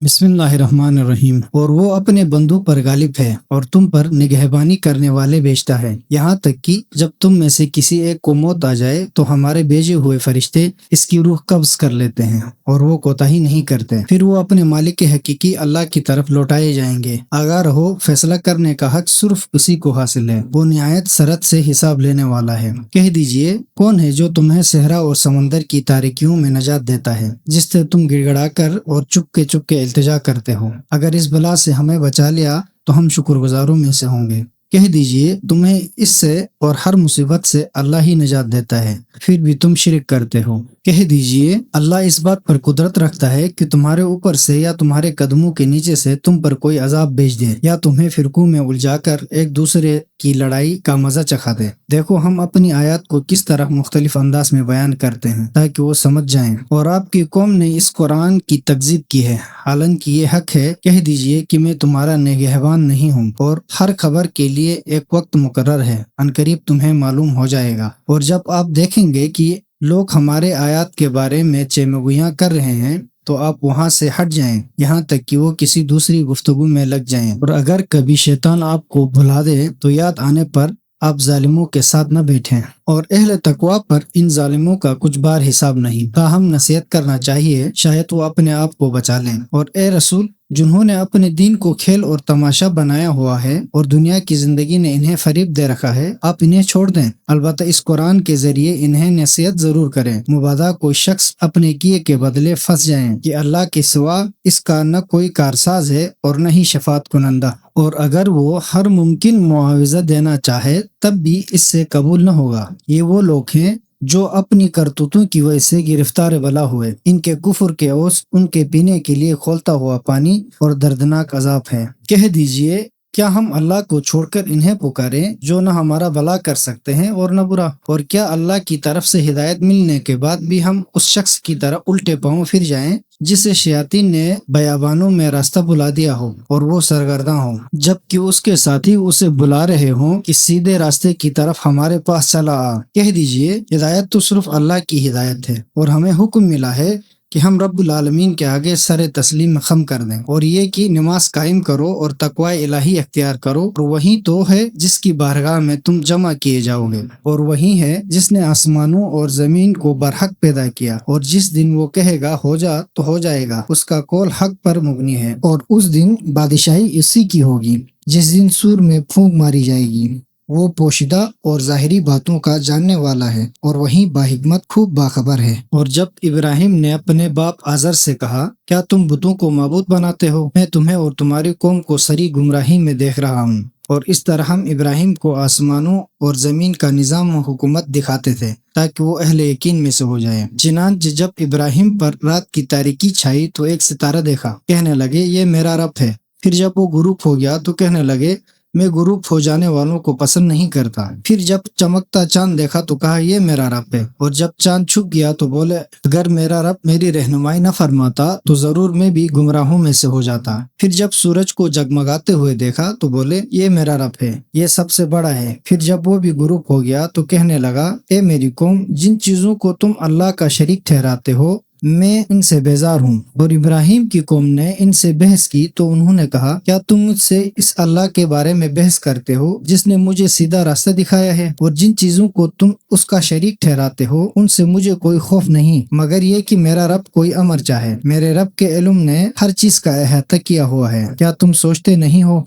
बिस्मिल्लाहिर्रहमानिर्रहीम। और वो अपने बंदों पर गालिब है और तुम पर निगहबानी करने वाले भेजता है, यहाँ तक कि जब तुम में से किसी एक को मौत आ जाए तो हमारे भेजे हुए फरिश्ते इसकी रूह कब्ज कर लेते हैं और वो कोताही नहीं करते। फिर वो अपने मालिक के हकीकी अल्लाह की तरफ लौटाए जाएंगे। आगाह रहो, फैसला करने का हक सिर्फ उसी को हासिल है। वो निहायत सरत से हिसाब लेने वाला है। कह दीजिए, कौन है जो तुम्हें सहरा और समंदर की तारीकियों में नजात देता है, जिससे तुम गिड़गड़ा कर और चुप के इल्तिजा करते हो। अगर इस बला से हमें बचा लिया तो हम शुक्रगुजारों में से होंगे। कह दीजिए, तुम्हें इससे और हर मुसीबत से अल्लाह ही निजात देता है, फिर भी तुम शिरक करते हो। कह दीजिए, अल्लाह इस बात पर कुदरत रखता है कि तुम्हारे ऊपर से या तुम्हारे कदमों के नीचे से तुम पर कोई अजाब भेज दे या तुम्हें फिरकों में उलझाकर एक दूसरे की लड़ाई का मजा चखा दे। देखो, हम अपनी आयत को किस तरह मुख्तलिफ अंदाज में बयान करते हैं ताकि वो समझ जाएं। और आपकी कौम ने इस कुरान की तकजीब की है, हालांकि ये हक है। कह दीजिए कि मैं तुम्हारा निगहबान नहीं हूँ और हर खबर के लिए एक वक्त मुकर्रर है, अनकरीब तुम्हें मालूम हो जाएगा। और जब आप देखेंगे कि लोग हमारे आयत के बारे में चेमगोइयां कर रहे हैं तो आप वहां से हट जाएं, यहाँ तक कि वो किसी दूसरी गुफ्तगू में लग जाएं। और अगर कभी शैतान आपको भुला दे तो याद आने पर आप जालिमों के साथ न बैठें और अहले तकवा पर इन जालिमों का कुछ बार हिसाब नहीं। ताहम नसीहत करना चाहिए, शायद वो अपने आप को बचा लें। और ए रसूल, जिन्होंने अपने दीन को खेल और तमाशा बनाया हुआ है और दुनिया की जिंदगी ने इन्हें फरीब दे रखा है, आप इन्हें छोड़ दें। अलबत्ता इस कुरान के जरिए इन्हें नसीहत जरूर करें। मुबादा कोई शख्स अपने किए के बदले फंस जाए कि अल्लाह के सिवा इसका न कोई कारसाज है और न ही शफात कुनंदा, और अगर वो हर मुमकिन मुआवजा देना चाहे तब भी इससे कबूल न होगा। ये वो लोग हैं जो अपनी करतूतों की वजह से गिरफ्तार बला हुए। इनके कुफर के ओस उनके पीने के लिए खोलता हुआ पानी और दर्दनाक अजाब है। कह दीजिए, क्या हम अल्लाह को छोड़कर इन्हें पुकारें जो न हमारा भला कर सकते हैं और न बुरा? और क्या अल्लाह की तरफ से हिदायत मिलने के बाद भी हम उस शख्स की तरह उल्टे पांव फिर जाएं जिसे शयातीन ने बयाबानों में रास्ता बुला दिया हो और वो सरगर्दा हो, जबकि उसके साथी उसे बुला रहे हों कि सीधे रास्ते की तरफ हमारे पास चला आ। कह दीजिए, हिदायत तो सिर्फ अल्लाह की हिदायत है और हमें हुक्म मिला है कि हम रब्बुल आलमीन के आगे सर तस्लीम खम कर दें, और ये कि नमाज कायम करो और तकवा इलाही अख्तियार करो। और वही तो है जिसकी बारगाह में तुम जमा किए जाओगे, और वही है जिसने आसमानों और जमीन को बरहक पैदा किया। और जिस दिन वो कहेगा हो जा तो हो जाएगा, उसका कौल हक पर मुबनी है। और उस दिन बादशाही इसी की होगी जिस दिन सूर में फूंक मारी जाएगी। वो पोशीदा और जाहिरी बातों का जानने वाला है और वही बाहिकमत खूब बाखबर है। और जब इब्राहिम ने अपने बाप आजर से कहा, क्या तुम बुतों को माबूद बनाते हो? मैं तुम्हें और तुम्हारी कौम को सरी गुमराही में देख रहा हूँ। और इस तरह हम इब्राहिम को आसमानों और जमीन का निजाम व हुकूमत दिखाते थे ताकि वो अहले यकीन में से हो जाए। चिनांच जब इब्राहिम पर रात की तारीकी छाई तो एक सितारा देखा, कहने लगे ये मेरा रब है। फिर जब वो गुरूब हो गया तो कहने लगे मैं गुरूब हो जाने वालों को पसंद नहीं करता। फिर जब चमकता चांद देखा तो कहा ये मेरा रब है। और जब चांद छुप गया तो बोले अगर मेरा रब मेरी रहनुमाई न फरमाता तो जरूर मैं भी गुमराहों में से हो जाता। फिर जब सूरज को जगमगाते हुए देखा तो बोले ये मेरा रब है, ये सबसे बड़ा है। फिर जब वो भी गुरूब हो गया तो कहने लगा, ए मेरी कौम, जिन चीजों को तुम अल्लाह का शरीक ठहराते हो मैं इनसे बेजार हूँ। और इब्राहिम की कौम ने इनसे बहस की तो उन्होंने कहा, क्या तुम मुझसे इस अल्लाह के बारे में बहस करते हो जिसने मुझे सीधा रास्ता दिखाया है? और जिन चीजों को तुम उसका शरीक ठहराते हो उनसे मुझे कोई खौफ नहीं, मगर ये कि मेरा रब कोई अमर चाहे। मेरे रब के इल्म ने हर चीज का अहाता किया हुआ है। क्या तुम सोचते नहीं हो